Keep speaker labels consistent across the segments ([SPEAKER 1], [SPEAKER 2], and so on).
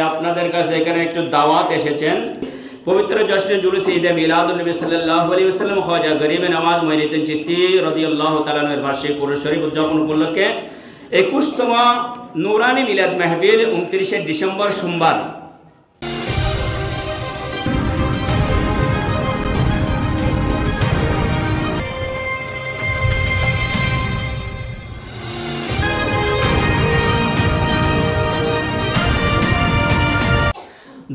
[SPEAKER 1] আপনাদের কাছে এখানে একটু দাওয়াত এসেছেন। পবিত্র জশ্নে জুলুস ঈদে মিলাদুন নবী সাল্লাল্লাহু আলাইহি ওয়াসাল্লাম খাজা গরিবে নওয়াজ মুঈনুদ্দিন চিশতি রাদিয়াল্লাহু তাআলা এর বার্ষিক পুরুষ শরীফ উদযাপন উপলক্ষে 21তম নূরানী মিলাদ মাহফিল 29শে ডিসেম্বর সোমবার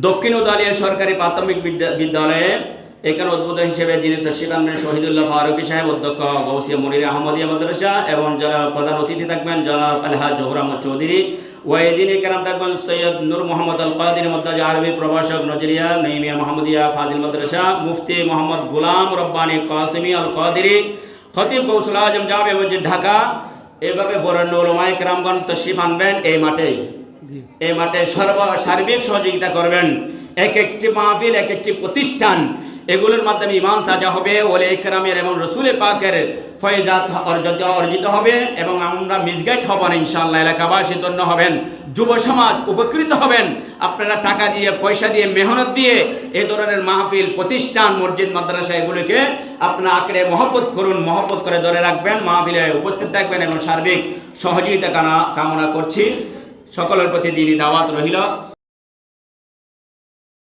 [SPEAKER 1] দক্ষিণ উদালিয়া সরকারি প্রাথমিক বিদ্যালয়ে এখানে উদ্বোধক হিসেবে যিনি তশরিফ আনবেন শহীদুল্লাহ ফারুকী সাহেব, অধ্যক্ষ গৌসিয়া মুনির আহমদিয়া মাদ্রাসা, এবং যারা প্রধান অতিথি থাকবেন জনাব আলহাজ জহুর আহমদ চৌধুরী। ওয়াইদিন কেরাম থাকবেন সৈয়দ নূর মোহাম্মদ আল কাদির মুদ্দাজ আরবি প্রভাষক নজরিয়া নঈমিয়া মাহমুদিয়া ফাজিল মাদ্রাসা, মুফতি মোহাম্মদ গুলাম রব্বানী কাসিমি আল কাদিরি, খতিব গৌসুল আজম জামে মসজিদ ঢাকা। এভাবে বরেণ্য উলামায়ে কেরামগণ তশরিফ আনবেন এই মাঠে সার্বিক সহযোগিতা করবেন। এক একটি মাহফিল, এক একটি প্রতিষ্ঠান, এগুলোর মাধ্যমে ইমান তাজা হবে, ওলে ইকরামের এবং রসুল পাকের ফয়জাত অর্জিত হবে, এবং আমরা মিসগাইড হব না ইনশাআল্লাহ। এলাকাবাসী ধন্য হবেন, যুব সমাজ উপকৃত হবেন। আপনারা টাকা দিয়ে, পয়সা দিয়ে, মেহনত দিয়ে এই ধরনের মাহফিল, প্রতিষ্ঠান, মসজিদ, মাদ্রাসা এগুলোকে আপনারা আঁকড়ে মহব্বত করুন, মহব্বত করে ধরে রাখবেন, মাহফিলে উপস্থিত থাকবেন এবং সার্বিক সহযোগিতা কামনা করছি। সকলের প্রতি দিনই দাওয়াত রহিল।